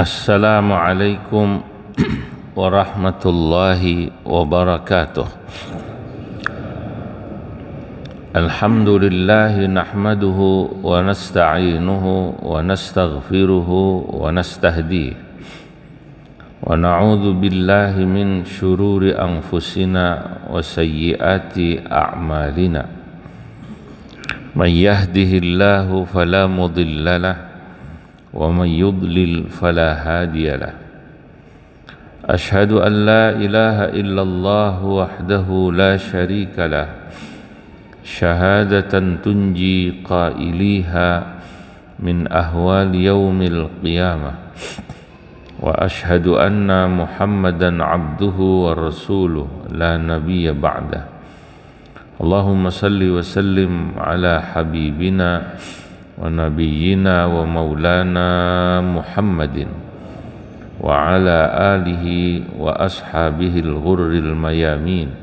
Assalamualaikum warahmatullahi wabarakatuh. Alhamdulillah nahmaduhu wa nasta'inuhu wa nastaghfiruhu wa nastahdihi wa na'udzu billahi min syururi anfusina wa sayyiati a'malina. Man yahdihillahu fala mudilla lahu wa man yudlil fala hadiya lahu. Ashhadu an la ilaha illallah wahdahu la syarika lah, syahadatan tunji qailiha min ahwal yaumil qiyamah. Wa ashhadu anna Muhammadan abduhu wa rasuluh la nabiyya ba'dah. Allahumma salli wa sallim ala habibina wa nabiyyina wa maulana Muhammadin wa ala alihi wa ashabihi al-ghurril mayamin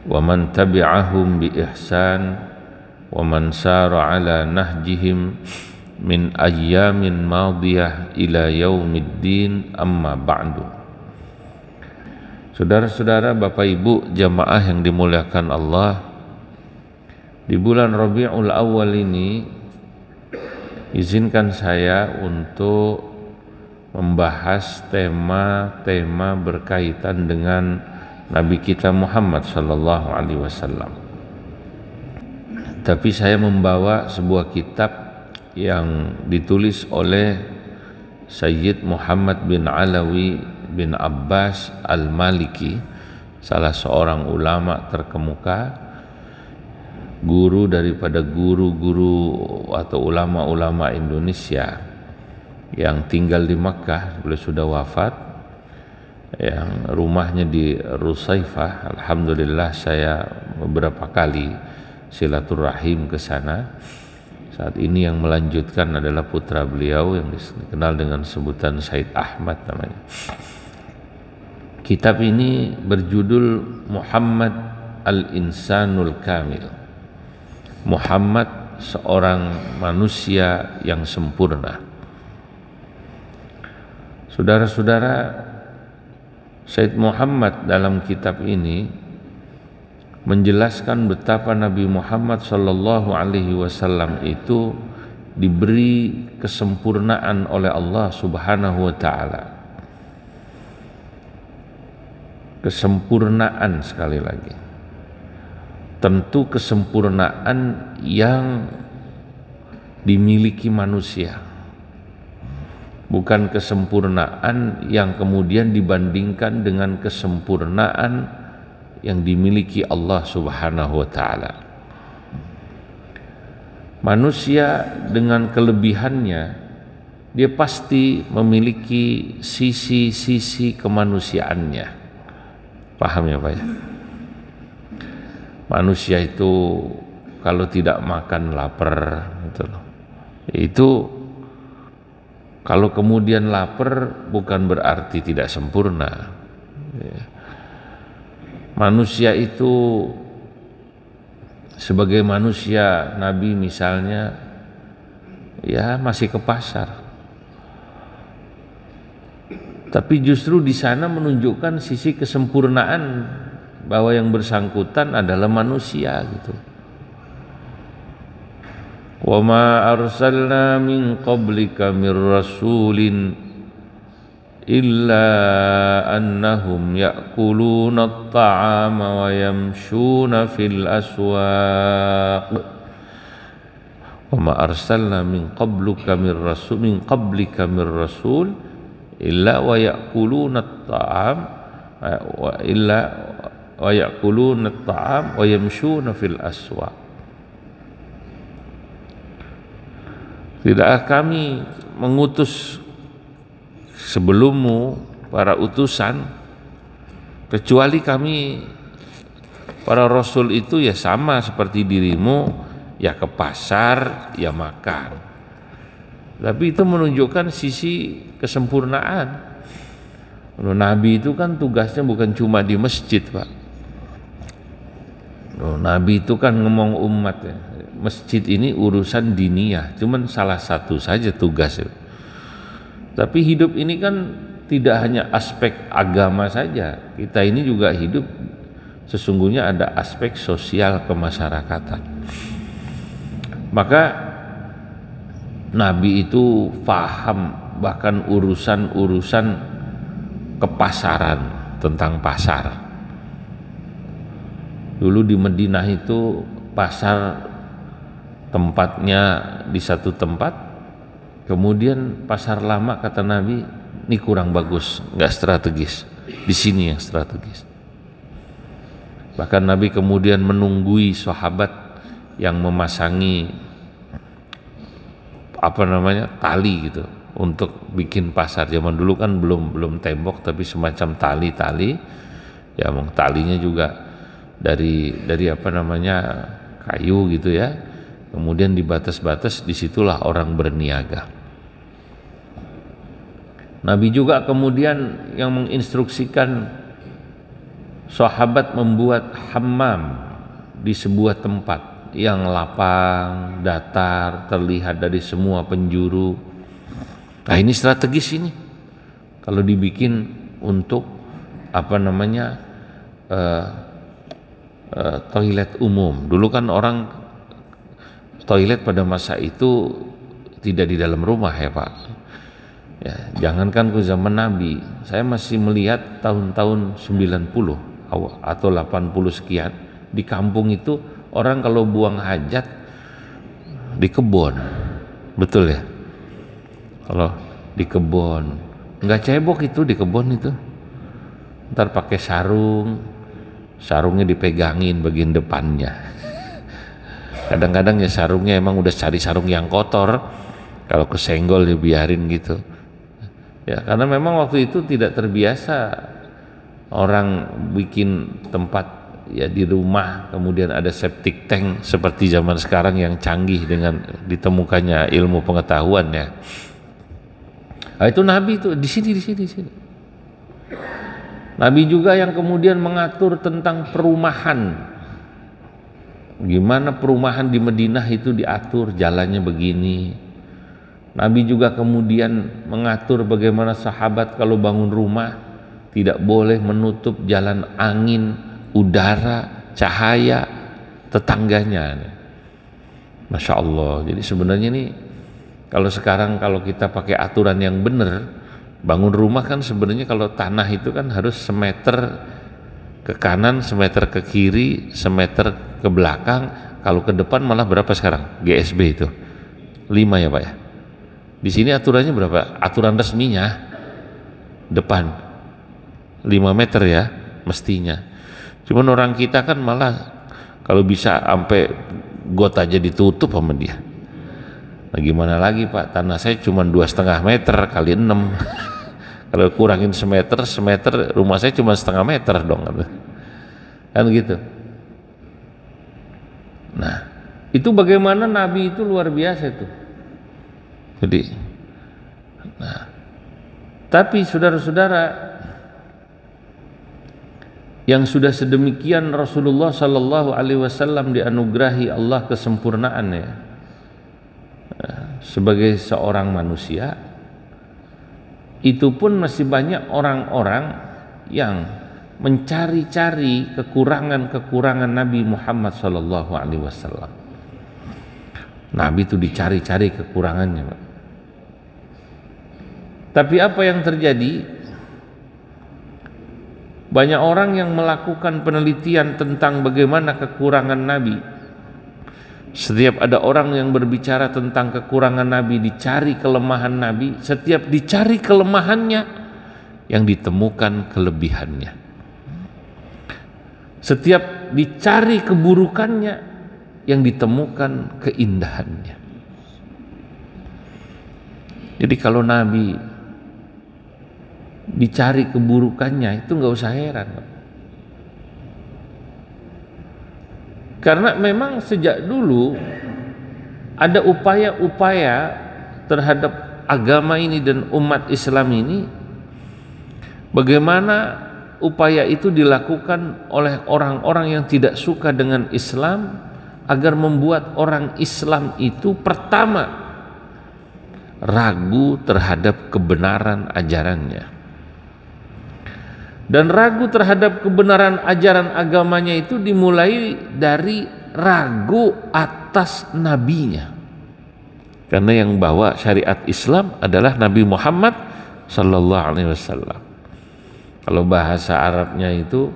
wa man tabi'ahum bi ihsan wa man sara ala nahjihim min ayyamin madiyah ila yaumiddin, amma ba'du. Saudara-saudara, Bapak Ibu jamaah yang dimuliakan Allah, di bulan Rabiul Awal ini izinkan saya untuk membahas tema-tema berkaitan dengan Nabi kita Muhammad sallallahu alaihi wasallam. Tapi saya membawa sebuah kitab yang ditulis oleh Sayyid Muhammad bin Alawi bin Abbas Al-Maliki, salah seorang ulama terkemuka, guru daripada guru-guru atau ulama-ulama Indonesia yang tinggal di Makkah. Beliau sudah wafat, yang rumahnya di Rusaifah. Alhamdulillah saya beberapa kali silaturahim ke sana. Saat ini yang melanjutkan adalah putra beliau yang dikenal dengan sebutan Said Ahmad namanya. Kitab ini berjudul Muhammad Al-Insanul Kamil, Muhammad seorang manusia yang sempurna. Saudara-saudara, Said Muhammad dalam kitab ini menjelaskan betapa Nabi Muhammad sallallahu alaihi wasallam itu diberi kesempurnaan oleh Allah Subhanahu wa taala. Kesempurnaan, sekali lagi. Tentu kesempurnaan yang dimiliki manusia, bukan kesempurnaan yang kemudian dibandingkan dengan kesempurnaan yang dimiliki Allah Subhanahu wa taala. Manusia dengan kelebihannya, dia pasti memiliki sisi-sisi kemanusiaannya. Paham ya Pak ya? Manusia itu kalau tidak makan lapar gitu loh. Itu kalau kemudian lapar bukan berarti tidak sempurna. Manusia itu sebagai manusia, Nabi misalnya ya masih ke pasar. Tapi justru di sana menunjukkan sisi kesempurnaan bahwa yang bersangkutan adalah manusia gitu. Wa ma arsalna min qablika mir rasulin illa annahum ya'kuluna at-ta'ama wa yamshuna fil aswaq. Wa ma arsalna min qablika mir rasul illa wa ya'kuluna at-ta'am wa ya'kuluna at-ta'am wa yamshuna fil aswaq. Tidakkah kami mengutus sebelummu para utusan kecuali kami para rasul itu ya sama seperti dirimu, ya ke pasar, ya makan. Tapi itu menunjukkan sisi kesempurnaan. Nabi itu kan tugasnya bukan cuma di masjid, Pak. Nabi itu kan ngomong umat ya. Masjid ini urusan diniyah, cuman salah satu saja tugas. Tapi hidup ini kan tidak hanya aspek agama saja, kita ini juga hidup sesungguhnya ada aspek sosial kemasyarakatan. Maka Nabi itu paham bahkan urusan-urusan kepasaran, tentang pasar. Dulu di Madinah itu pasar tempatnya di satu tempat, kemudian pasar lama kata Nabi ini kurang bagus, nggak strategis, di sini yang strategis. Bahkan Nabi kemudian menunggui sahabat yang memasangi tali gitu untuk bikin pasar. Zaman dulu kan belum tembok, tapi semacam tali ya, talinya juga dari kayu gitu ya, kemudian dibatas-batas, disitulah orang berniaga. Nabi juga kemudian yang menginstruksikan sahabat membuat hammam di sebuah tempat yang lapang, datar, terlihat dari semua penjuru. Nah ini strategis ini kalau dibikin untuk toilet umum. Dulu kan orang toilet pada masa itu tidak di dalam rumah ya Pak ya, jangankan ke zaman Nabi, saya masih melihat tahun-tahun 90 atau 80 sekian, di kampung itu orang kalau buang hajat di kebun, betul ya, kalau di kebun nggak cebok itu, di kebun itu ntar pakai sarungnya dipegangin bagian depannya. Kadang-kadang ya sarungnya emang udah cari sarung yang kotor, kalau kesenggol dibiarin gitu ya, karena memang waktu itu tidak terbiasa orang bikin tempat ya di rumah kemudian ada septic tank seperti zaman sekarang yang canggih dengan ditemukannya ilmu pengetahuan ya. Nah, itu Nabi itu di sini. Nabi juga yang kemudian mengatur tentang perumahan. Gimana perumahan di Madinah itu diatur, jalannya begini. Nabi juga kemudian mengatur bagaimana sahabat kalau bangun rumah tidak boleh menutup jalan angin, udara, cahaya tetangganya. Masya Allah. Jadi sebenarnya nih kalau sekarang kalau kita pakai aturan yang benar, bangun rumah kan sebenarnya kalau tanah itu kan harus semeter ke kanan, semeter ke kiri, semeter ke belakang. Kalau ke depan malah berapa sekarang? GSB itu 5 ya Pak ya. Di sini aturannya berapa? Aturan resminya depan 5 meter ya mestinya. Cuman orang kita kan malah kalau bisa sampai got aja ditutup sama dia. Nah gimana lagi Pak, tanah saya cuma 2,5 meter kali 6. Kalau kurangin semeter rumah saya cuma 0,5 meter dong kan gitu. Nah itu bagaimana Nabi itu luar biasa itu. Jadi nah, tapi saudara-saudara yang sudah sedemikian Rasulullah Sallallahu Alaihi Wasallam dianugerahi Allah kesempurnaannya sebagai seorang manusia, itu pun masih banyak orang-orang yang mencari-cari kekurangan-kekurangan Nabi Muhammad Sallallahu Alaihi Wasallam. Nabi itu dicari-cari kekurangannya, Pak. Tapi apa yang terjadi? Banyak orang yang melakukan penelitian tentang bagaimana kekurangan Nabi. Setiap ada orang yang berbicara tentang kekurangan Nabi, dicari kelemahan Nabi, setiap dicari kelemahannya yang ditemukan kelebihannya. Setiap dicari keburukannya yang ditemukan keindahannya. Jadi kalau Nabi dicari keburukannya itu nggak usah heran, karena memang sejak dulu ada upaya-upaya terhadap agama ini dan umat Islam ini. Bagaimana upaya itu dilakukan oleh orang-orang yang tidak suka dengan Islam agar membuat orang Islam itu pertama ragu terhadap kebenaran ajarannya. Dan ragu terhadap kebenaran ajaran agamanya itu dimulai dari ragu atas nabinya. Karena yang bawa syariat Islam adalah Nabi Muhammad sallallahu alaihi wasallam. Kalau bahasa Arabnya itu,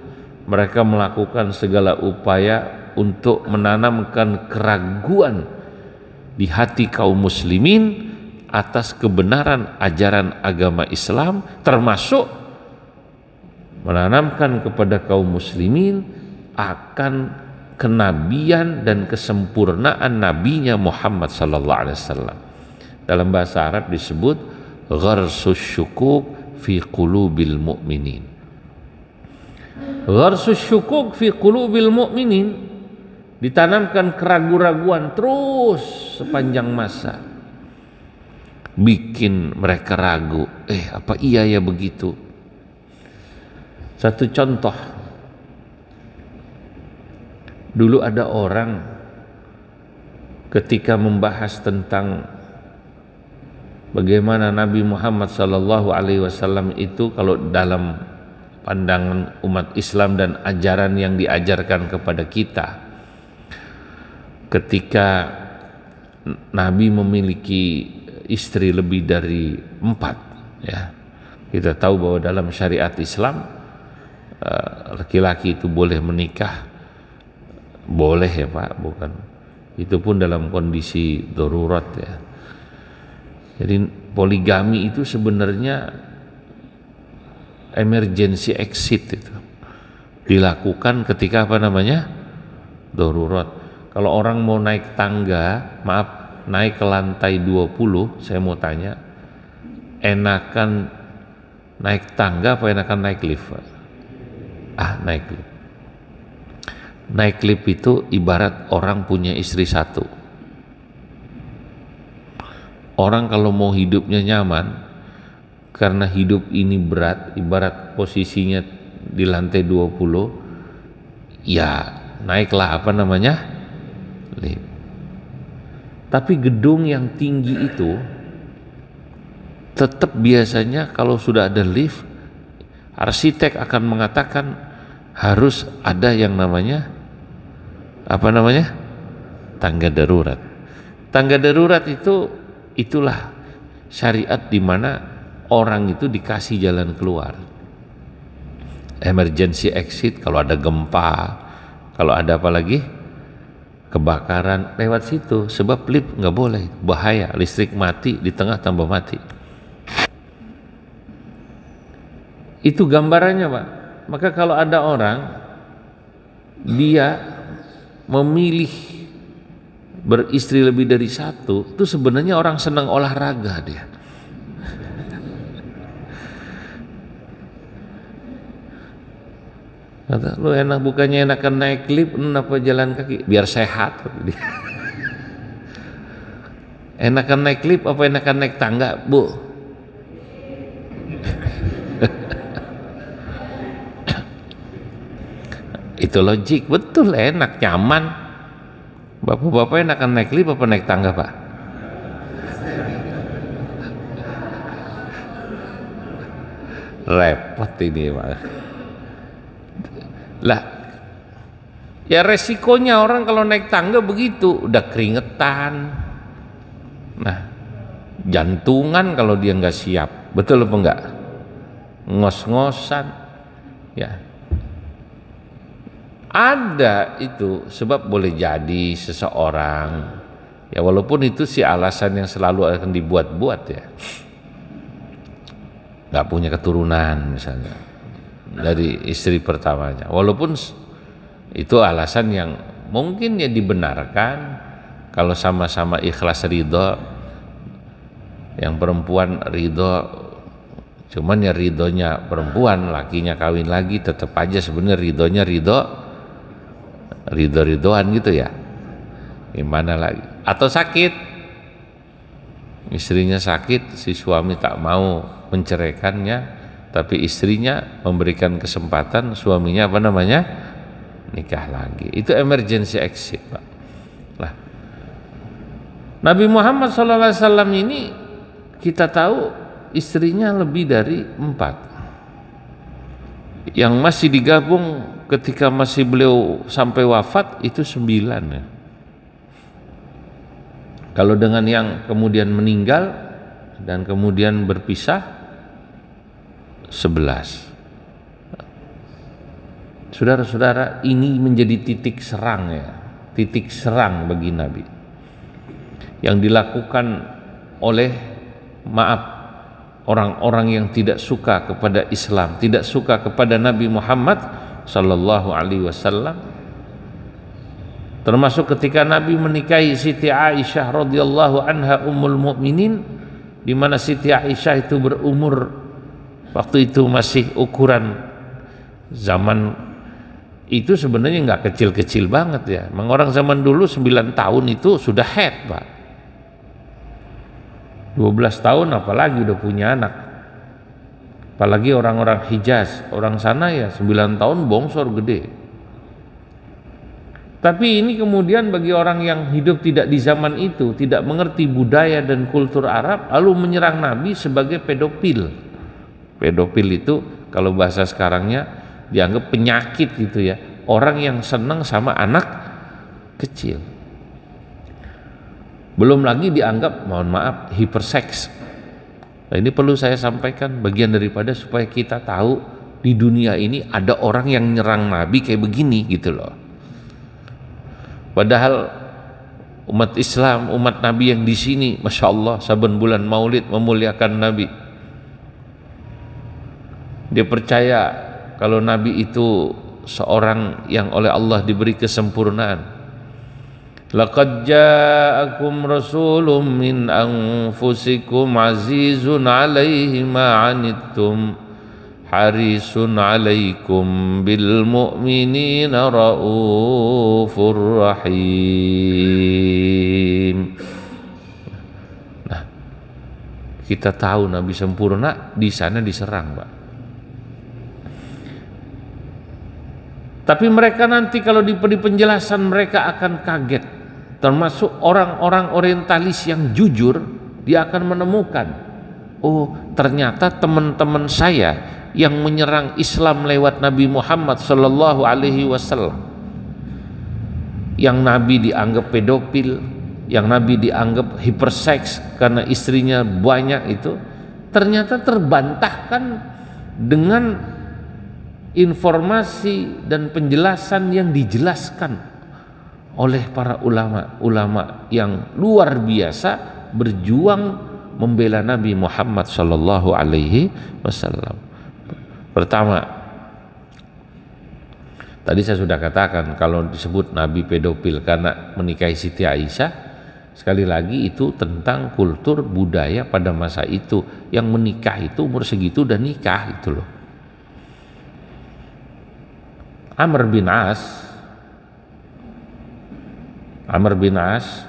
mereka melakukan segala upaya untuk menanamkan keraguan di hati kaum muslimin atas kebenaran ajaran agama Islam, termasuk menanamkan kepada kaum muslimin akan kenabian dan kesempurnaan nabinya Muhammad sallallahu alaihi wasallam. Dalam bahasa Arab disebut gharsus syukuk fi qulubil mu'minin. Gharsus syukuk fi qulubil mu'minin, ditanamkan keraguan-raguan terus sepanjang masa, bikin mereka ragu, apa iya ya begitu. Satu contoh, dulu ada orang ketika membahas tentang bagaimana Nabi Muhammad sallallahu alaihi wasallam itu kalau dalam pandangan umat Islam dan ajaran yang diajarkan kepada kita, ketika Nabi memiliki istri lebih dari 4, ya, kita tahu bahwa dalam syariat Islam laki-laki itu boleh menikah, boleh ya Pak, bukan, itu pun dalam kondisi darurat ya. Jadi poligami itu sebenarnya emergency exit, itu dilakukan ketika apa namanya, darurat. Kalau orang mau naik tangga, maaf, naik ke lantai 20, saya mau tanya, enakan naik tangga apa enakan naik lift? Naik lift. Naik lift itu ibarat orang punya istri 1. Orang kalau mau hidupnya nyaman, karena hidup ini berat, ibarat posisinya di lantai 20, ya naiklah apa namanya, lift. Tapi gedung yang tinggi itu tetap biasanya kalau sudah ada lift, arsitek akan mengatakan harus ada yang namanya apa namanya, tangga darurat. Tangga darurat itu, itulah syariat di mana orang itu dikasih jalan keluar, emergency exit. Kalau ada gempa, kalau ada apa lagi, kebakaran, lewat situ. Sebab lift nggak boleh, bahaya, listrik mati, di tengah tambah mati. Itu gambarannya Pak. Maka kalau ada orang dia memilih beristri lebih dari 1, itu sebenarnya orang senang olahraga dia. Kata, lu enak, bukannya enakan naik lift, apa jalan kaki biar sehat. Enakan naik lift apa enakan naik tangga, Bu? Itu logik, betul, enak, nyaman. Bapak-bapak enakan naik lift apa naik tangga Pak? Repot ini Pak. Lah, ya resikonya orang kalau naik tangga begitu, udah keringetan. Nah, jantungan kalau dia nggak siap, betul apa enggak? Ngos-ngosan, ya. Ada itu, sebab boleh jadi seseorang, ya walaupun itu sih alasan yang selalu akan dibuat-buat ya, nggak punya keturunan misalnya dari istri pertamanya, walaupun itu alasan yang mungkin ya dibenarkan kalau sama-sama ikhlas ridho, yang perempuan ridho, cuman ya ridhonya perempuan, lakinya kawin lagi, tetap aja sebenarnya ridhonya ridho-ridhoan gitu ya, gimana lagi. Atau sakit, istrinya sakit, si suami tak mau menceraikannya, tapi istrinya memberikan kesempatan suaminya apa namanya, nikah lagi. Itu emergency exit Pak. Lah, Nabi Muhammad SAW ini kita tahu istrinya lebih dari 4. Yang masih digabung ketika masih beliau sampai wafat itu 9 ya. Kalau dengan yang kemudian meninggal dan kemudian berpisah 11. Saudara-saudara, ini menjadi titik serang ya, titik serang bagi Nabi yang dilakukan oleh orang-orang yang tidak suka kepada Islam, tidak suka kepada Nabi Muhammad sallallahu alaihi wasallam. Termasuk ketika Nabi menikahi Siti Aisyah radhiyallahu anha ummul mukminin, di mana Siti Aisyah itu berumur waktu itu masih ukuran zaman itu sebenarnya nggak kecil-kecil banget ya. Memang orang zaman dulu 9 tahun itu sudah head, Pak. 12 tahun apalagi udah punya anak. Apalagi orang-orang Hijaz, orang sana ya 9 tahun bongsor gede. Tapi ini kemudian bagi orang yang hidup tidak di zaman itu, tidak mengerti budaya dan kultur Arab, lalu menyerang Nabi sebagai pedofil. Pedofil itu kalau bahasa sekarangnya dianggap penyakit gitu ya, orang yang senang sama anak kecil. Belum lagi dianggap, mohon maaf, hiperseks. Nah, ini perlu saya sampaikan bagian daripada supaya kita tahu di dunia ini ada orang yang nyerang Nabi kayak begini gitu loh. Padahal umat Islam, umat Nabi yang di sini, masya Allah, saben bulan Maulid memuliakan Nabi. Dia percaya kalau Nabi itu seorang yang oleh Allah diberi kesempurnaan. Laqad ja'akum rasulun min anfusikum azizun 'alaihi ma 'anittum harisun 'alaikum bil mu'minina raufur rahim. Nah, kita tahu Nabi sempurna, di sana diserang, Pak. Tapi mereka nanti kalau di penjelasan mereka akan kaget. Termasuk orang-orang orientalis yang jujur, dia akan menemukan, oh ternyata teman-teman saya yang menyerang Islam lewat Nabi Muhammad sallallahu alaihi wasallam, yang Nabi dianggap pedofil, yang Nabi dianggap hiperseks karena istrinya banyak, itu ternyata terbantahkan dengan informasi dan penjelasan yang dijelaskan oleh para ulama-ulama yang luar biasa berjuang membela Nabi Muhammad sallallahu alaihi wasallam. Pertama, tadi saya sudah katakan kalau disebut Nabi pedofil karena menikahi Siti Aisyah, sekali lagi itu tentang kultur budaya pada masa itu, yang menikah itu umur segitu dan nikah itu loh. Amr bin As,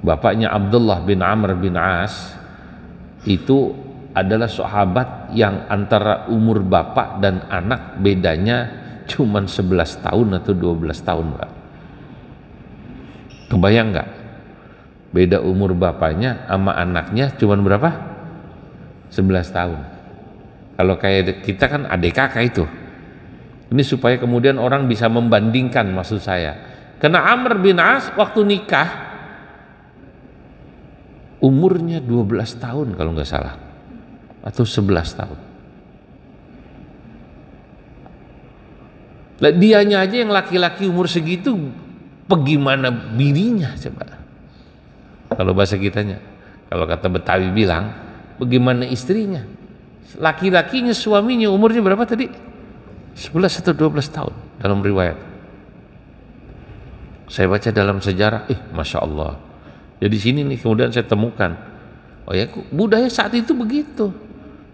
bapaknya Abdullah bin Amr bin As, itu adalah sahabat yang antara umur bapak dan anak bedanya cuman 11 tahun atau 12 tahun, Pak. Kebayang nggak? Beda umur bapaknya sama anaknya cuman berapa? 11 tahun. Kalau kayak kita kan adik kakak itu. Ini supaya kemudian orang bisa membandingkan, maksud saya. Karena Amr bin As waktu nikah umurnya 12 tahun kalau nggak salah, atau 11 tahun. Nah, dianya aja yang laki-laki umur segitu, bagaimana bininya coba? Kalau bahasa kitanya, kalau kata Betawi bilang, bagaimana istrinya? Laki-lakinya, suaminya umurnya berapa tadi? 11 atau 12 tahun dalam riwayat. Saya baca dalam sejarah, Masya Allah. Jadi sini nih kemudian saya temukan, oh ya, budaya saat itu begitu.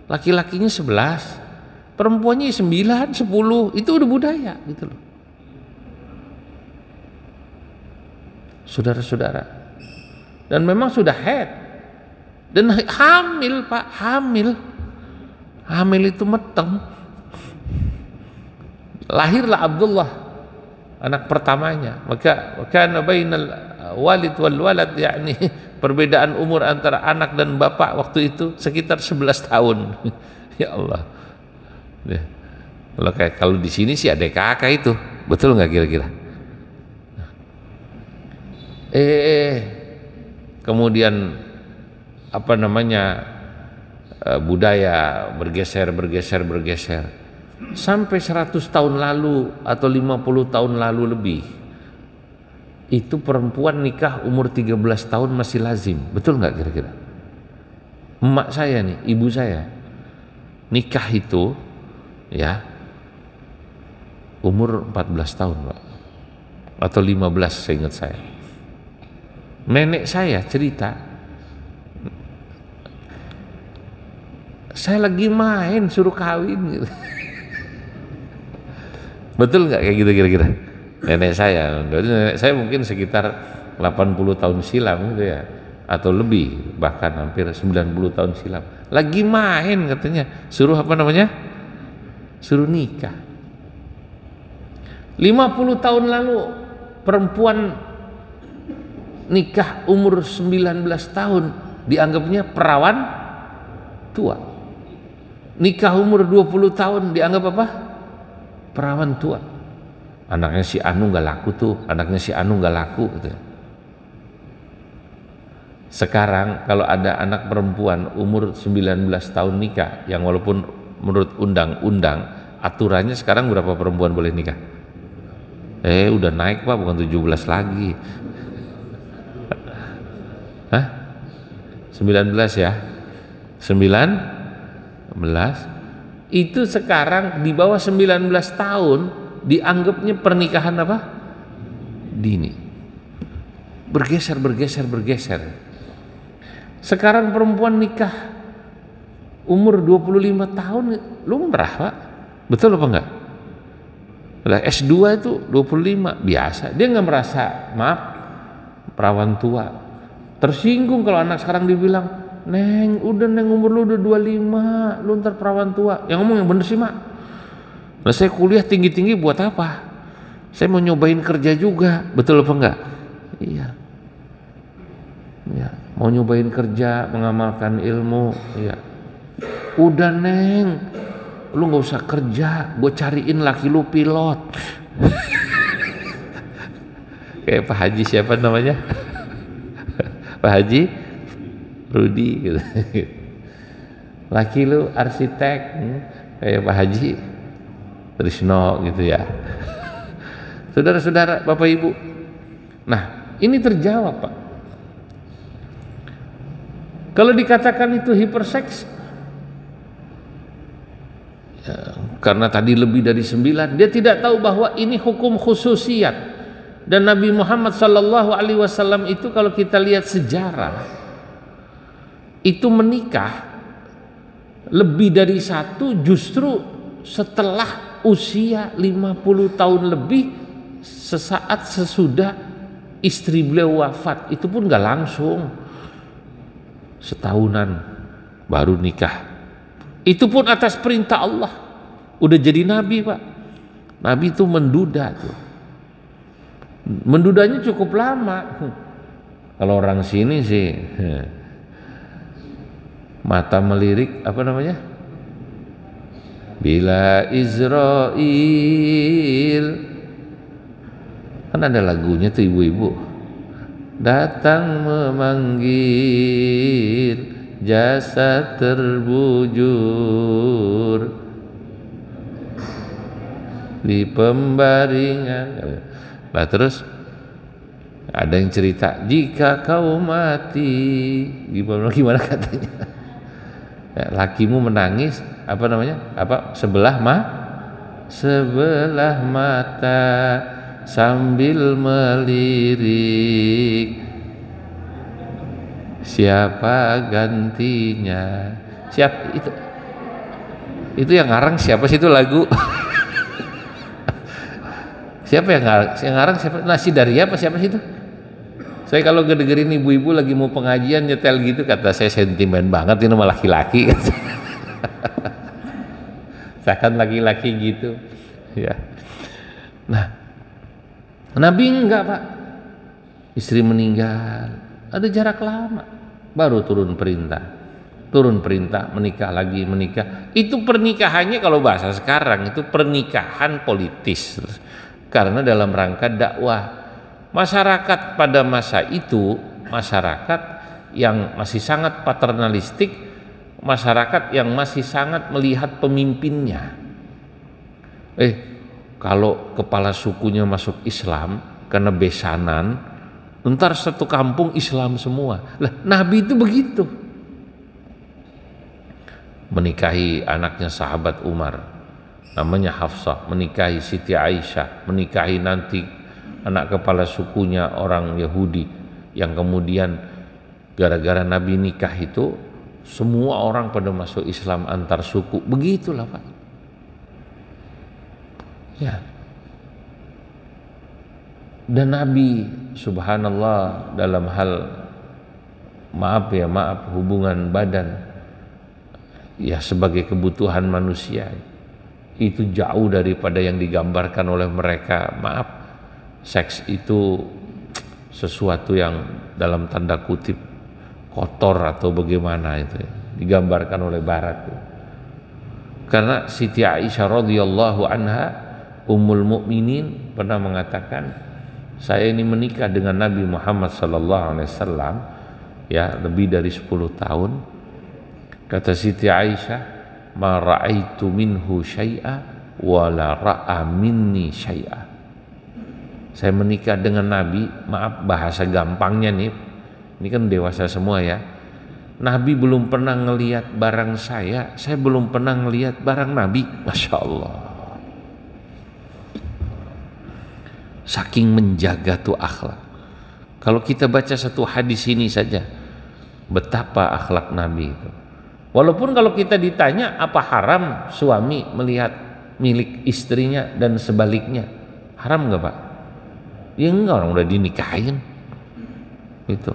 Laki-lakinya 11, perempuannya 9, 10, itu udah budaya gitu loh. Saudara-saudara. Dan memang sudah head. Dan hamil, Pak, hamil. Hamil itu meteng. Lahirlah Abdullah, anak pertamanya. Maka kana bainal walid wal walad, yakni perbedaan umur antara anak dan bapak waktu itu sekitar 11 tahun. Ya Allah. Ya. Kalau di sini sih ada kakak itu, betul nggak kira-kira? Kemudian apa namanya, budaya bergeser sampai 100 tahun lalu atau 50 tahun lalu lebih, itu perempuan nikah umur 13 tahun masih lazim, betul nggak kira-kira? Emak saya nih, ibu saya nikah itu ya umur 14 tahun Pak, atau 15 seingat saya. Nenek saya cerita, saya lagi main suruh kawin gitu. Betul nggak kayak gitu kira-kira? Nenek saya mungkin sekitar 80 tahun silam gitu ya, atau lebih, bahkan hampir 90 tahun silam. Lagi main katanya, suruh apa namanya? Suruh nikah. 50 tahun lalu perempuan nikah umur 19 tahun dianggapnya perawan tua. Nikah umur 20 tahun dianggap apa? Perawan tua. Anaknya si Anu nggak laku tuh, anaknya si Anu nggak laku gitu. Sekarang kalau ada anak perempuan umur 19 tahun nikah, yang walaupun menurut undang-undang aturannya sekarang berapa perempuan boleh nikah? Udah naik Pak, bukan 17 lagi. Hah? 19 ya? 19? Itu sekarang di bawah 19 tahun dianggapnya pernikahan apa? Dini. Bergeser. Sekarang perempuan nikah umur 25 tahun lumrah Pak. Betul apa enggak? S2 itu 25 biasa. Dia nggak merasa, maaf, perawan tua. Tersinggung kalau anak sekarang dibilang, Neng, udah Neng, umur lu udah 25, lu ntar perawan tua. Yang ngomong yang bener sih Mak. Nah saya kuliah tinggi-tinggi buat apa? Saya mau nyobain kerja juga. Betul apa enggak? Iya. Ya, mau nyobain kerja, mengamalkan ilmu. Iya. Udah Neng, lu nggak usah kerja, gue cariin laki lu pilot. Kayak Pak Haji siapa namanya? Pak Haji Rudi gitu. Laki lu arsitek, kayak Pak Haji Trisno gitu ya. Saudara-saudara, Bapak Ibu, nah ini terjawab Pak. Kalau dikatakan itu hiperseks, karena tadi lebih dari 9, dia tidak tahu bahwa ini hukum khususiyat. Dan Nabi Muhammad SAW itu kalau kita lihat sejarah, itu menikah lebih dari satu justru setelah usia 50 tahun lebih, sesaat sesudah istri beliau wafat. Itu pun gak langsung, setahunan baru nikah. Itu pun atas perintah Allah. Udah jadi nabi Pak. Nabi itu menduda tuh. Mendudanya cukup lama. Kalau orang sini sih mata melirik apa namanya? Bila Israel. Kan ada lagunya tuh ibu-ibu. Datang memanggil, jasa terbujur di pembaringan. Nah terus ada yang cerita, jika kau mati, gimana katanya? Ya, lakimu menangis, apa namanya? Sebelah mata sambil melirik. Siapa gantinya? Siapa itu? Itu yang ngarang siapa sih itu lagu? Siapa yang ngarang siapa? Nasi Daria apa siapa sih itu? Saya kalau ngedengerin ibu-ibu lagi mau pengajian nyetel gitu, kata saya sentimen banget ini sama laki-laki. Seakan laki-laki gitu. Ya. Nah, Nabi enggak Pak. istri meninggal, ada jarak lama, baru turun perintah menikah lagi, menikah. Itu pernikahannya kalau bahasa sekarang itu pernikahan politis, karena dalam rangka dakwah. Masyarakat pada masa itu masyarakat yang masih sangat paternalistik, masyarakat yang masih sangat melihat pemimpinnya. Kalau kepala sukunya masuk Islam karena besanan, ntar satu kampung Islam semua. Lah, Nabi itu begitu. Menikahi anaknya sahabat Umar, namanya Hafsah, menikahi Siti Aisyah, menikahi nanti anak kepala sukunya orang Yahudi, yang kemudian gara-gara Nabi nikah itu semua orang pada masuk Islam antar suku. Begitulah Pak. Ya. Dan Nabi subhanallah dalam hal maaf hubungan badan ya sebagai kebutuhan manusia itu jauh daripada yang digambarkan oleh mereka. Maaf, seks itu sesuatu yang dalam tanda kutip kotor atau bagaimana itu ya, digambarkan oleh barat. Karena Siti Aisyah radhiyallahu anha ummul mukminin pernah mengatakan, saya ini menikah dengan Nabi Muhammad sallallahu alaihi wasallam ya lebih dari 10 tahun. Kata Siti Aisyah, ma ra'aitu minhu syai'a wa la ra'a minni syai'a. Saya menikah dengan Nabi, maaf bahasa gampangnya nih, ini kan dewasa semua ya. Nabi belum pernah ngelihat barang saya belum pernah ngelihat barang Nabi. Masya Allah. Saking menjaga tuh akhlak. Kalau kita baca satu hadis ini saja, betapa akhlak Nabi itu. Walaupun kalau kita ditanya apa haram suami melihat milik istrinya dan sebaliknya, haram nggak Pak? Ya enggak, orang udah dinikahin itu.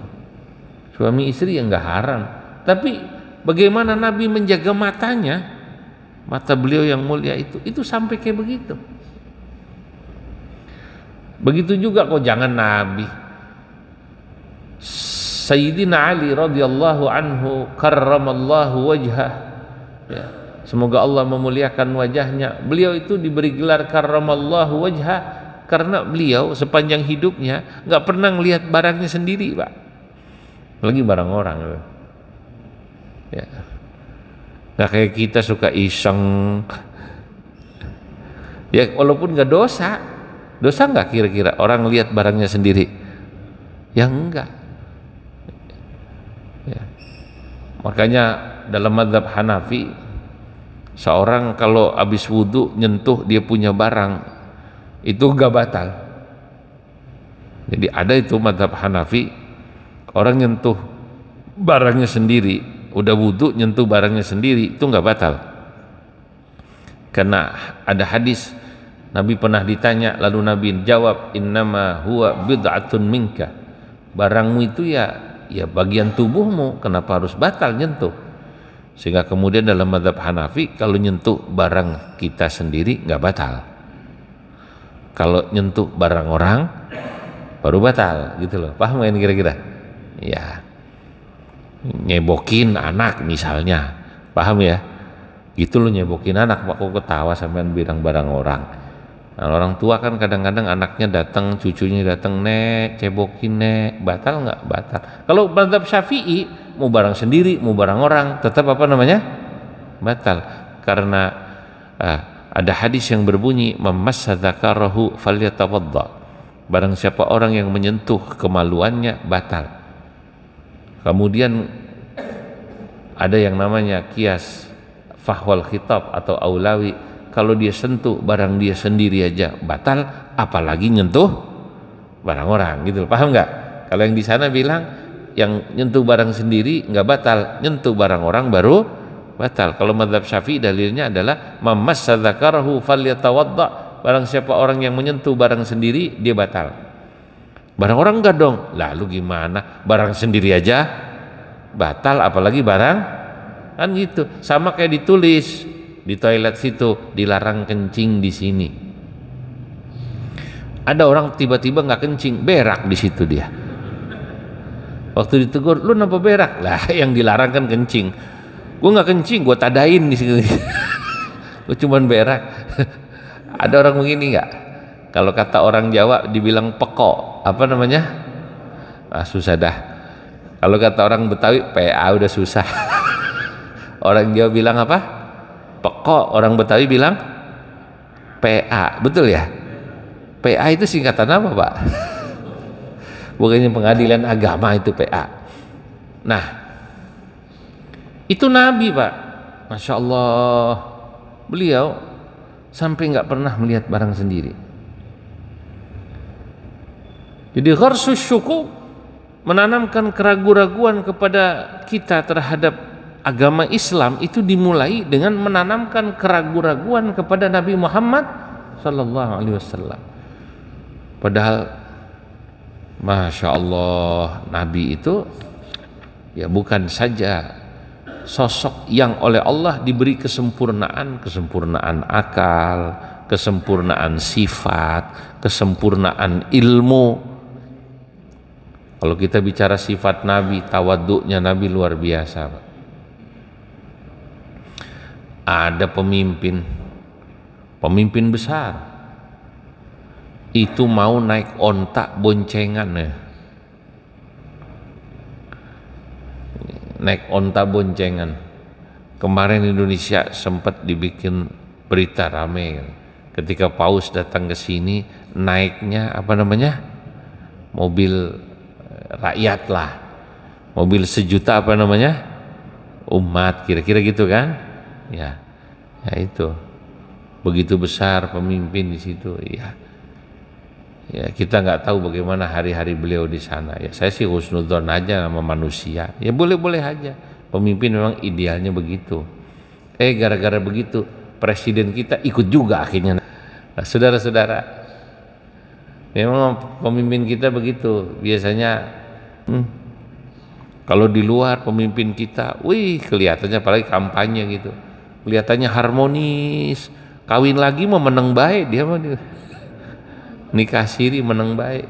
Suami istri ya enggak haram. Tapi bagaimana Nabi menjaga matanya, mata beliau yang mulia itu sampai kayak begitu. Begitu juga kok jangan Nabi. Sayyidina Ali radhiyallahu anhu karramallahu wajhah ya, semoga Allah memuliakan wajahnya. Beliau itu diberi gelar karramallahu wajhah karena beliau sepanjang hidupnya nggak pernah ngelihat barangnya sendiri Pak, lagi barang orang ya. Nggak kayak kita suka iseng ya, walaupun nggak dosa nggak kira-kira orang lihat barangnya sendiri? Ya enggak ya. Makanya dalam mazhab Hanafi, seorang kalau habis wudhu nyentuh dia punya barang itu enggak batal. Jadi ada itu mazhab Hanafi, orang nyentuh barangnya sendiri, udah wudhu nyentuh barangnya sendiri itu enggak batal. Karena ada hadis Nabi pernah ditanya, lalu Nabi jawab, innama huwa bid'atun minka, barangmu itu ya bagian tubuhmu, kenapa harus batal nyentuh? Sehingga kemudian dalam mazhab Hanafi kalau nyentuh barang kita sendiri nggak batal, kalau nyentuh barang orang baru batal gitu loh. Paham nggak ini kira-kira? Ya, nyebokin anak misalnya, paham ya? Gitu loh, nyebokin anak, Pak, kok ketawa sampean bilang barang orang. Nah, orang tua kan kadang-kadang anaknya datang, cucunya datang, nek cebokin nek, batal nggak? Batal. Kalau mazhab Syafi'i mau barang sendiri mau barang orang tetap apa namanya? Batal. Karena ada hadis yang berbunyi mamassa dzakarahu falyatawadda, barang siapa orang yang menyentuh kemaluannya batal. Kemudian ada yang namanya kias fahwal khitab atau aulawi, kalau dia sentuh barang dia sendiri aja batal, apalagi nyentuh barang orang gitu. Paham nggak? Kalau yang di sana bilang yang nyentuh barang sendiri nggak batal, nyentuh barang orang baru batal. Kalau mazhab Syafi'i dalilnya adalah mamassa dzakarahu falyatawadda, barang siapa orang yang menyentuh barang sendiri dia batal. Barang orang enggak dong. Lalu gimana? Barang sendiri aja batal, apalagi barang, kan gitu. Sama kayak ditulis di toilet situ, dilarang kencing di sini. Ada orang tiba-tiba nggak kencing, berak di situ dia. Waktu ditegur, lu kenapa berak? Lah yang dilarang kan kencing. Gue nggak kencing, gue tadain di sini. Gue cuman berak. Ada orang begini nggak? Kalau kata orang Jawa dibilang pekok, apa namanya? Ah, susah dah. Kalau kata orang Betawi, PA udah susah. Orang Jawa bilang apa? Pekok. Orang Betawi bilang PA. Betul ya? PA itu singkatan apa, Pak? Bukannya pengadilan agama itu PA. Nah, itu Nabi, Pak. Masya Allah. Beliau sampai nggak pernah melihat barang sendiri. Jadi gharsus syukuk, menanamkan keraguan-raguan kepada kita terhadap agama Islam, itu dimulai dengan menanamkan keraguan-raguan kepada Nabi Muhammad sallallahu alaihi wasallam. Padahal Masya Allah, Nabi itu ya bukan saja sosok yang oleh Allah diberi kesempurnaan akal, kesempurnaan sifat, kesempurnaan ilmu. Kalau kita bicara sifat Nabi, tawaduknya Nabi luar biasa, Pak. Ada pemimpin besar itu mau naik onta boncengan ya. Naik onta boncengan. Kemarin Indonesia sempat dibikin berita rame ketika Paus datang ke sini, naiknya apa namanya? Mobil rakyat lah. Mobil sejuta apa namanya? Umat, kira-kira gitu kan? Ya. Ya itu. Begitu besar pemimpin di situ, ya. Ya, kita nggak tahu bagaimana hari-hari beliau di sana. Ya, saya sih husnudzon aja sama manusia. Ya boleh-boleh aja. Pemimpin memang idealnya begitu. Gara-gara begitu, presiden kita ikut juga akhirnya. Nah, saudara-saudara, memang pemimpin kita begitu. Biasanya, kalau di luar pemimpin kita, wih kelihatannya apalagi kampanye gitu, kelihatannya harmonis. Kawin lagi mau menang baik dia mah. Nikah siri menang baik,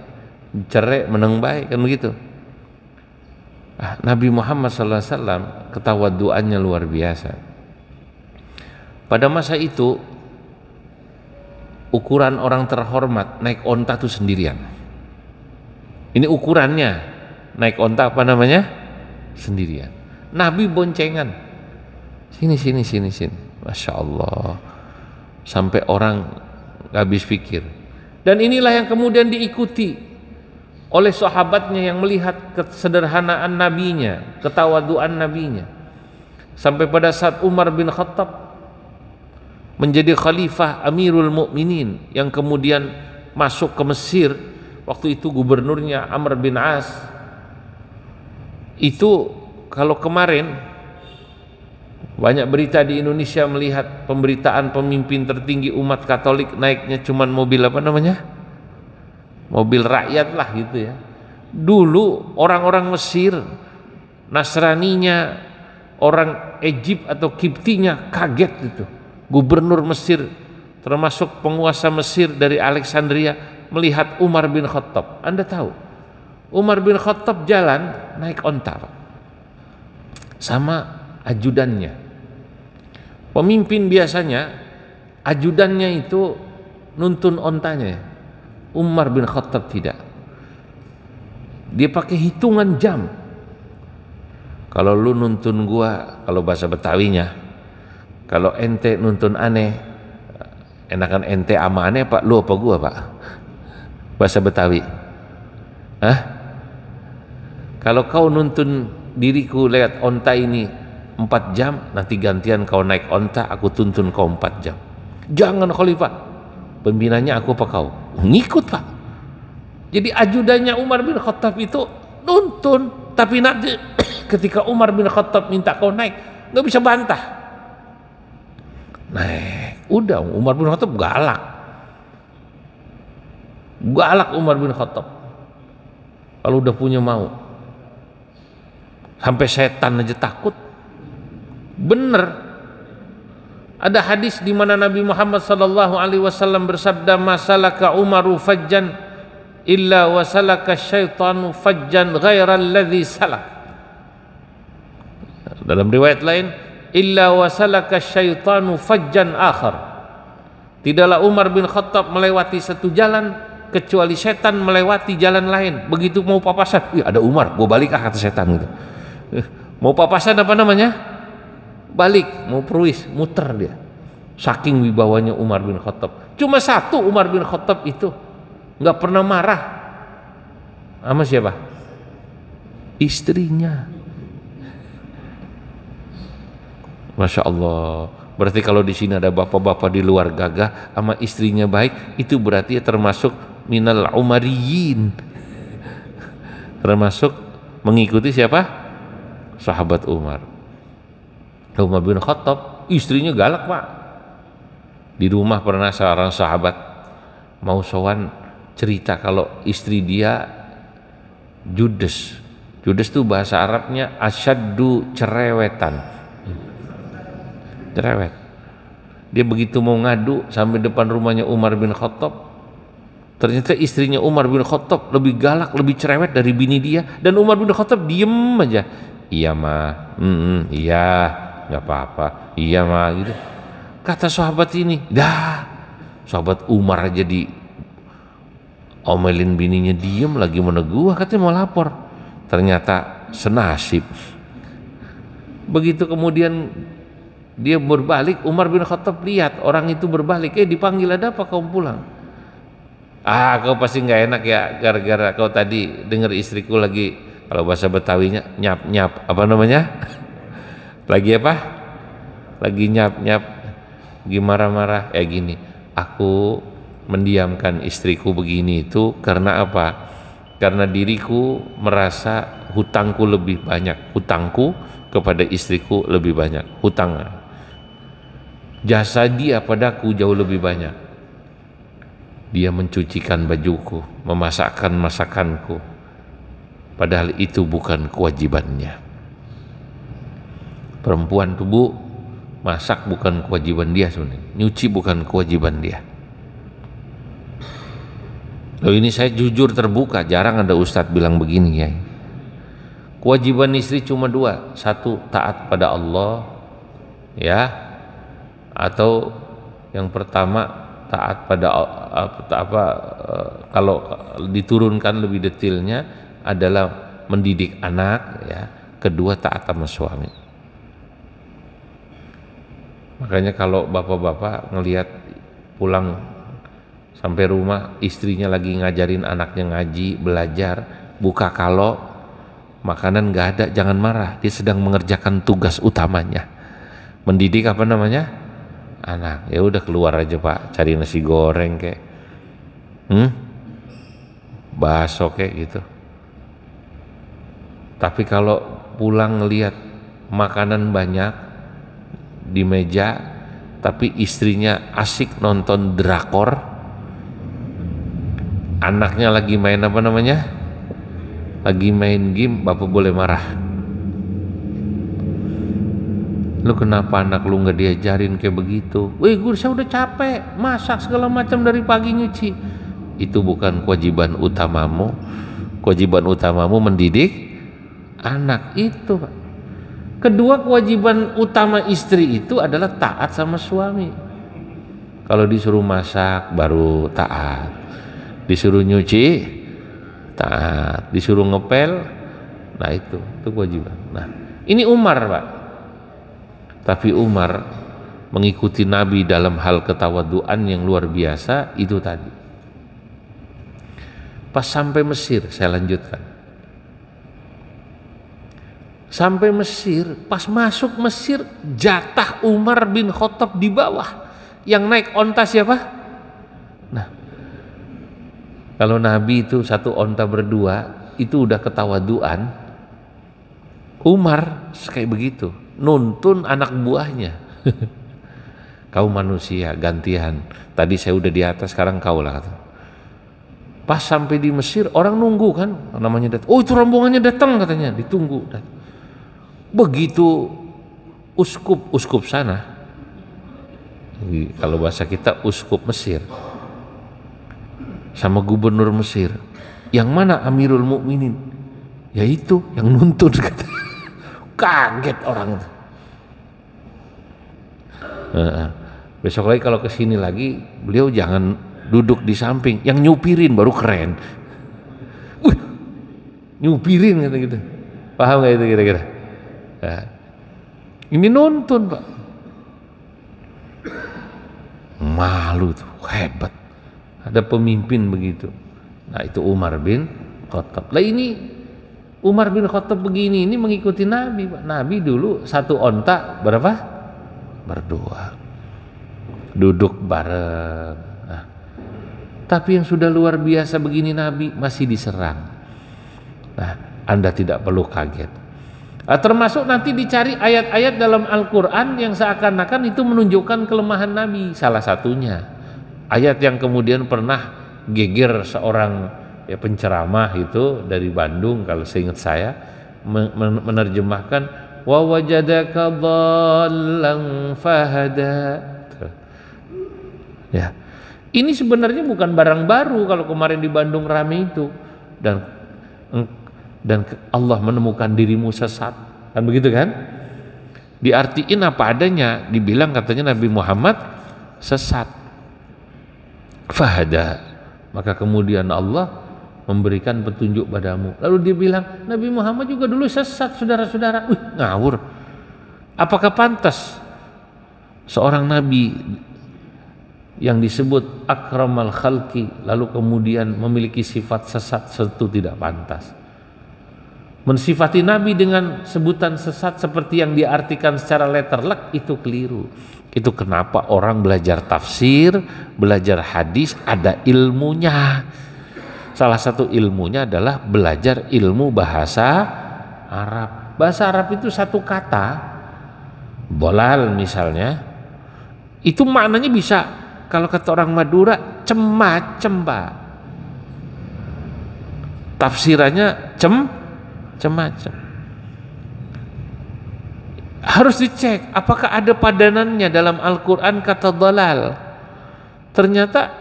cerai menang baik, kan begitu. Nabi Muhammad SAW ketawaduannya luar biasa. Pada masa itu ukuran orang terhormat naik onta itu sendirian. Ini ukurannya, naik onta apa namanya? Sendirian. Nabi boncengan, sini. Masya Allah, sampai orang gak habis pikir. Dan inilah yang kemudian diikuti oleh sahabatnya yang melihat kesederhanaan nabinya, ketawaduan nabinya. Sampai pada saat Umar bin Khattab menjadi khalifah Amirul Mukminin yang kemudian masuk ke Mesir, waktu itu gubernurnya Amr bin As. Itu kalau kemarin banyak berita di Indonesia melihat pemberitaan pemimpin tertinggi umat Katolik naiknya cuman mobil apa namanya? Mobil rakyat lah gitu ya. Dulu orang-orang Mesir, Nasraninya, orang Egypt atau Kiptinya kaget gitu. Gubernur Mesir termasuk penguasa Mesir dari Alexandria melihat Umar bin Khattab. Anda tahu, Umar bin Khattab jalan naik onta sama ajudannya. Pemimpin biasanya ajudannya itu nuntun ontanya. Umar bin Khattab tidak. Dia pakai hitungan jam. Kalau lu nuntun gua, kalau bahasa Betawinya, kalau ente nuntun aneh, enakan ente ama aneh pak, lu apa gua pak? Bahasa Betawi. Kalau kau nuntun diriku lewat onta ini 4 jam, nanti gantian kau naik onta, aku tuntun kau 4 jam. Jangan khalifah, pembinanya aku apa kau? Ngikut pak. Jadi ajudannya Umar bin Khattab itu nuntun, tapi nanti ketika Umar bin Khattab minta kau naik, nggak bisa bantah. Naik, udah Umar bin Khattab galak Umar bin Khattab. Kalau udah punya mau, sampai setan aja takut. Bener, ada hadis di mana Nabi Muhammad sallallahu alaihi wasallam bersabda, "Masalaka Umaru fajjan illa wasalaka syaitanu fajjan ghairal ladzi salak. Dalam riwayat lain, illa wasalaka syaitanu fajjan akhar. Tidaklah Umar bin Khattab melewati satu jalan kecuali setan melewati jalan lain. Begitu mau papasan, ada Umar, gua balik kata setan gitu. Mau papasan apa namanya? Balik, mau peruis, muter dia. Saking wibawanya Umar bin Khattab. Cuma satu Umar bin Khattab itu nggak pernah marah sama siapa? Istrinya. Masya Allah. Berarti kalau di sini ada bapak-bapak di luar gagah sama istrinya baik, itu berarti termasuk minal umariyin, termasuk mengikuti siapa? Sahabat Umar. Umar bin Khattab istrinya galak pak. Di rumah pernah seorang sahabat mau sowan cerita kalau istri dia judes. Judes itu bahasa Arabnya asyaddu cerewetan. Cerewet. Dia begitu mau ngadu sampai depan rumahnya Umar bin Khattab, ternyata istrinya Umar bin Khattab lebih galak, lebih cerewet dari bini dia, dan Umar bin Khattab diem aja. Iya mah, iya, nggak apa-apa, iya mah gitu. Kata sahabat ini, sahabat Umar aja di omelin bininya diem lagi meneguh, katanya mau lapor. Ternyata senasib. Begitu kemudian dia berbalik, Umar bin Khattab lihat orang itu berbalik, dipanggil, ada apa kau pulang? Kau pasti nggak enak ya gara-gara kau tadi dengar istriku lagi, kalau bahasa Betawinya nyap-nyap, apa namanya? Lagi apa? Lagi nyap-nyap, gimana marah? Gini, aku mendiamkan istriku begini itu karena apa? Karena diriku merasa hutangku lebih banyak, hutangku kepada istriku lebih banyak, hutang. Jasa dia padaku jauh lebih banyak. Dia mencucikan bajuku, memasakkan masakanku, padahal itu bukan kewajibannya. Perempuan tubuh masak bukan kewajiban dia sebenarnya, nyuci bukan kewajiban dia. Loh, ini saya jujur terbuka, jarang ada ustadz bilang begini ya. Kewajiban istri cuma dua, satu taat pada Allah, ya, atau yang pertama taat pada kalau diturunkan lebih detailnya adalah mendidik anak, ya. Kedua taat sama suami. Makanya kalau bapak-bapak ngelihat pulang sampai rumah istrinya lagi ngajarin anaknya ngaji, belajar, buka kalau makanan nggak ada, jangan marah, dia sedang mengerjakan tugas utamanya, mendidik apa namanya? Anak. Ya udah keluar aja pak, cari nasi goreng kayak bakso kayak gitu. Tapi kalau pulang ngelihat makanan banyak di meja tapi istrinya asik nonton drakor, anaknya lagi main apa namanya, lagi main game, bapak boleh marah. Lu kenapa anak lu nggak diajarin kayak begitu? Saya udah capek masak segala macam dari pagi nyuci. Itu bukan kewajiban utamamu. Kewajiban utamamu mendidik anak itu, Pak. Kedua, kewajiban utama istri itu adalah taat sama suami. Kalau disuruh masak baru taat, disuruh nyuci taat, disuruh ngepel, nah itu kewajiban. Nah, ini Umar, Pak. Tapi Umar mengikuti Nabi dalam hal ketawaduan yang luar biasa itu tadi. Pas sampai Mesir, saya lanjutkan. Sampai Mesir, pas masuk Mesir, jatah Umar bin Khattab di bawah. Yang naik onta siapa? Nah, kalau Nabi itu satu onta berdua, itu udah ketawaduan. Umar kayak begitu, nuntun anak buahnya. Kau manusia gantian, tadi saya udah di atas, sekarang kau lah, kata. Pas sampai di Mesir, orang nunggu kan, namanya datang. Oh, itu rombongannya datang katanya, ditunggu. Begitu uskup sana, kalau bahasa kita uskup Mesir, sama gubernur Mesir. Yang mana Amirul Mukminin? Ya itu yang nuntun. Kaget orang itu. Besok lagi kalau kesini lagi, beliau jangan duduk di samping, yang nyupirin baru keren. Nyupirin gitu. Paham nggak itu kira-kira? Nah, ini nuntun Pak. Malu tuh, hebat. Ada pemimpin begitu. Nah itu Umar bin Khattab. Lah ini Umar bin Khattab begini, ini mengikuti Nabi Pak. Nabi dulu satu onta berapa? Berdua. Duduk bareng. Nah, tapi yang sudah luar biasa begini Nabi masih diserang. Nah, Anda tidak perlu kaget. Termasuk nanti dicari ayat-ayat dalam Al-Quran yang seakan-akan itu menunjukkan kelemahan Nabi. Salah satunya ayat yang kemudian pernah geger seorang penceramah itu dari Bandung, kalau seingat saya, menerjemahkan wa wajadaka dhallan fahada. Ya, ini sebenarnya bukan barang baru kalau kemarin di Bandung rame itu, dan Allah menemukan dirimu sesat, kan begitu kan? Diartiin apa adanya, dibilang katanya Nabi Muhammad sesat. Fahada, maka kemudian Allah memberikan petunjuk padamu. Lalu dia bilang Nabi Muhammad juga dulu sesat, saudara-saudara. Ngawur. Apakah pantas seorang nabi yang disebut akramal khalqi lalu kemudian memiliki sifat sesat? Tentu tidak pantas. Mensifati Nabi dengan sebutan sesat seperti yang diartikan secara letterlek itu keliru. Itu kenapa orang belajar tafsir, belajar hadis ada ilmunya. Salah satu ilmunya adalah belajar ilmu bahasa Arab. Bahasa Arab itu satu kata, bolal misalnya, itu maknanya bisa, kalau kata orang Madura, cem-macem Pak. Tafsirannya cem-macem. Harus dicek apakah ada padanannya dalam Al-Quran kata dalal. Ternyata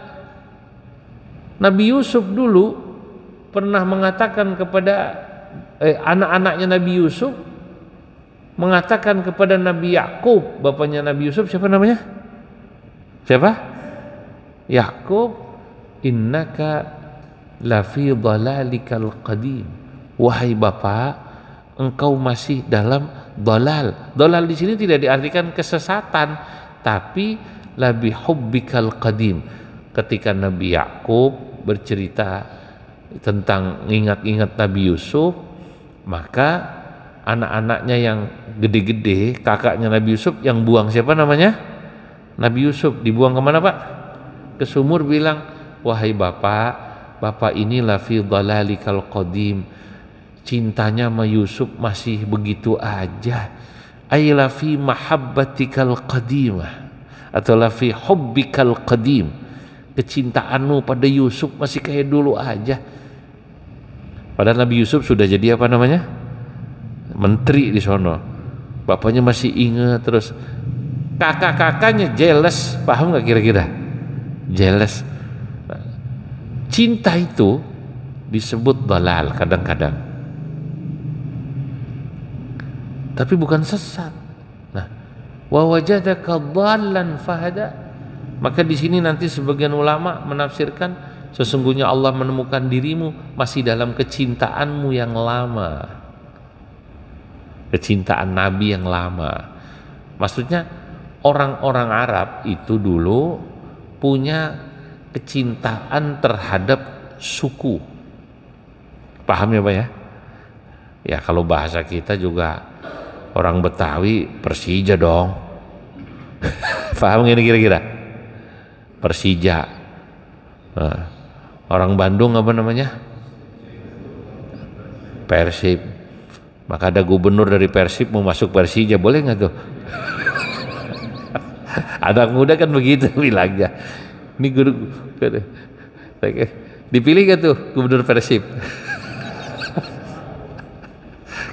Nabi Yusuf dulu pernah mengatakan kepada anak-anaknya Nabi Yusuf, mengatakan kepada Nabi Yakub, bapaknya Nabi Yusuf, siapa namanya? Siapa? Yakub, innaka lafi dhalalikal qadim. Wahai bapak, engkau masih dalam dalal. Dalal di sini tidak diartikan kesesatan, tapi labi hubbikal qadim. Ketika Nabi Yakub bercerita tentang ingat-ingat Nabi Yusuf, maka anak-anaknya yang gede-gede, kakaknya Nabi Yusuf yang buang siapa namanya? Nabi Yusuf. Dibuang kemana Pak? Ke sumur, bilang, wahai bapak, bapak ini lafi dhalalikal qadim. Cintanya sama Yusuf masih begitu aja. Ay lafi mahabbatikal qadimah, atau lafi hubbikal qadim. Kecintaanmu pada Yusuf masih kayak dulu aja. Padahal Nabi Yusuf sudah jadi apa namanya? Menteri di sono. Bapaknya masih ingat terus. Kakak-kakaknya jealous, paham nggak kira-kira? Jealous. Cinta itu disebut dalal kadang-kadang. Tapi bukan sesat. Nah, wa wajadaka dhallan fahada. Maka di sini nanti sebagian ulama menafsirkan sesungguhnya Allah menemukan dirimu masih dalam kecintaanmu yang lama. Kecintaan Nabi yang lama. Maksudnya orang-orang Arab itu dulu punya kecintaan terhadap suku. Paham ya Pak ya? Ya kalau bahasa kita juga orang Betawi Persija dong. Paham gak ini kira-kira? Persija. Nah, orang Bandung apa namanya? Persib. Maka ada gubernur dari Persib mau masuk Persija, boleh nggak tuh? Anak muda kan begitu bilangnya. Ini guru dipilih gak tuh gubernur Persib?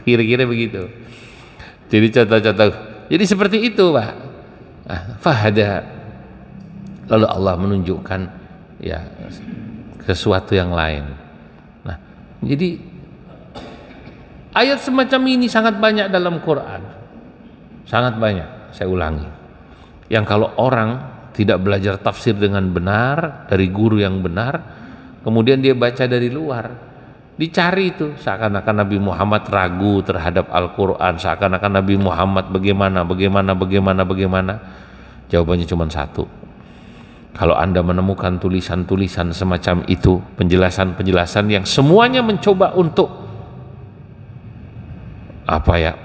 Kira-kira begitu. Jadi contoh-contoh. Jadi seperti itu Pak. Nah, fahada. Lalu Allah menunjukkan ya sesuatu yang lain. Nah, jadi ayat semacam ini sangat banyak dalam Quran, sangat banyak. Saya ulangi, yang kalau orang tidak belajar tafsir dengan benar dari guru yang benar, kemudian dia baca dari luar, dicari itu seakan-akan Nabi Muhammad ragu terhadap Al-Quran, seakan-akan Nabi Muhammad bagaimana. Jawabannya cuma satu. Kalau Anda menemukan tulisan-tulisan semacam itu, penjelasan-penjelasan yang semuanya mencoba untuk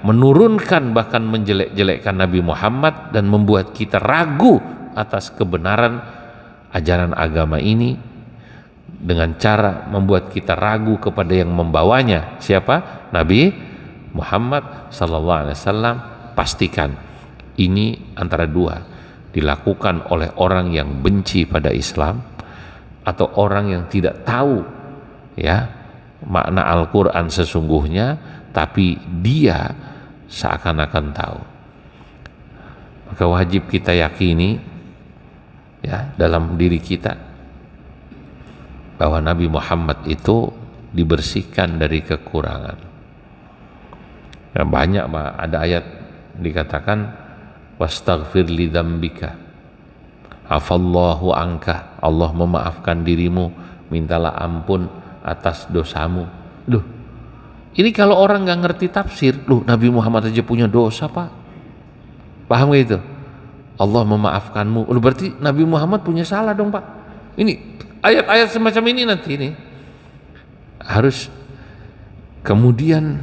menurunkan bahkan menjelek-jelekkan Nabi Muhammad dan membuat kita ragu atas kebenaran ajaran agama ini, dengan cara membuat kita ragu kepada yang membawanya, siapa? Nabi Muhammad sallallahu alaihi wasallam. Pastikan ini antara dua, dilakukan oleh orang yang benci pada Islam atau orang yang tidak tahu makna Al-Quran sesungguhnya, tapi dia seakan-akan tahu. Maka wajib kita yakini dalam diri kita bahwa Nabi Muhammad itu dibersihkan dari kekurangan. Banyak ada ayat dikatakan wastaghfir li dzambika afallahu anka, Allah memaafkan dirimu, mintalah ampun atas dosamu. Loh, ini kalau orang nggak ngerti tafsir, Nabi Muhammad aja punya dosa, Pak. Paham gak itu? Allah memaafkanmu, berarti Nabi Muhammad punya salah dong, Pak. Ini ayat-ayat semacam ini nanti ini harus kemudian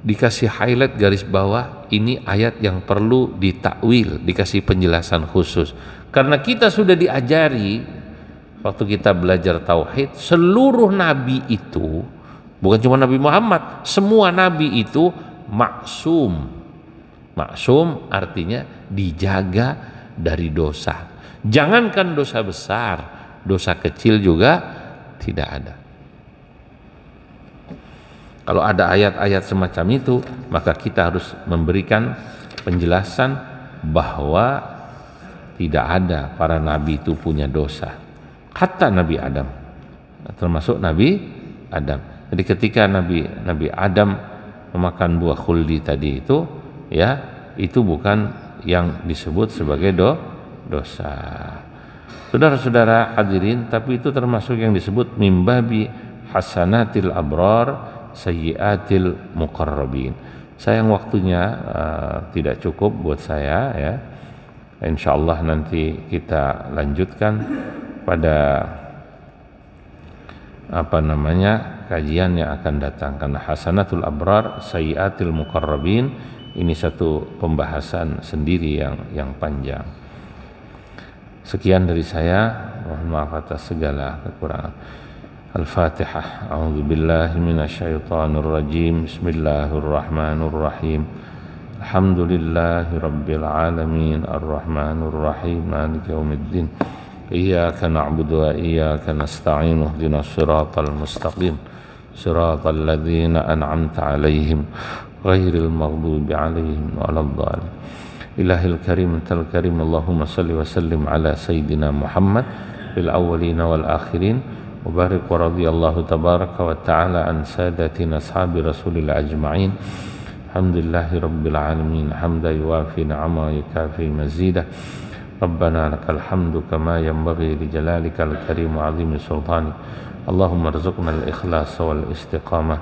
dikasih highlight garis bawah, ini ayat yang perlu ditakwil, dikasih penjelasan khusus. Karena kita sudah diajari waktu kita belajar tauhid, seluruh nabi itu, bukan cuma Nabi Muhammad, semua nabi itu maksum. Maksum artinya dijaga dari dosa. Jangankan dosa besar, dosa kecil juga tidak ada. Kalau ada ayat-ayat semacam itu, maka kita harus memberikan penjelasan bahwa tidak ada para nabi itu punya dosa. Hatta Nabi Adam, termasuk Nabi Adam. Jadi ketika Nabi Adam memakan buah khuldi tadi itu, itu bukan yang disebut sebagai dosa. Saudara-saudara hadirin, tapi itu termasuk yang disebut mimbabi hasanatil abrar sayyiatil muqarrabin. Sayang waktunya tidak cukup buat saya Insyaallah nanti kita lanjutkan pada kajian yang akan datang, karena hasanatul abrar sayyiatil muqarrabin ini satu pembahasan sendiri yang panjang. Sekian dari saya, mohon maaf atas segala kekurangan. Al-Fatihah. A'udzu billahi minasyaitonir rajim. Bismillahirrahmanirrahim. Alhamdulillahi rabbil alamin, arrahmanir rahim, maliki yaumiddin. Iyyaka na'budu wa iyyaka nasta'in. Ihdinas siratal mustaqim. Siratal ladzina an'amta 'alaihim ghairil maghdubi 'alaihim waladdallin. Ilahil karim tal karim, Allahumma salli wa sallim ala sayyidina Muhammad fil awwalin wal akhirin. Mubarak wa radiyallahu tabaraka wa ta'ala an sadatina ashabi rasulillah ajma'in. Alhamdulillahi rabbil alamin, hamda yuwafi ni'ama yukafi mazidah. Rabbana lakal hamdu kama yanbaghi li jalalikal karim wa 'azimi sultani. Allahumma arzuqna al-ikhlas wal istiqamah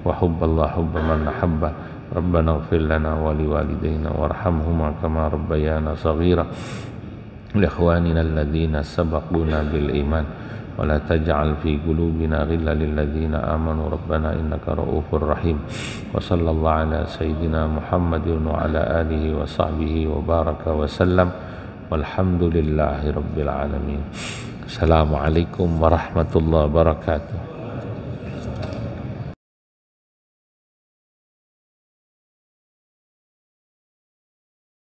wa hubballah hubba man ahabba. Rabbana ighfir lana wa liwalidayna warhamhuma kama rabbayana saghira. Li ikhwanina alladhina sabaquna bil iman. ولا تجعل في قلوبنا غلا للذين آمنوا ربنا إنك رؤوف رحيم. وصلى الله على سيدنا محمد وعلى آله وصحبه وبارك وسلم والحمد لله رب العالمين. السلام عليكم ورحمة الله وبركاته.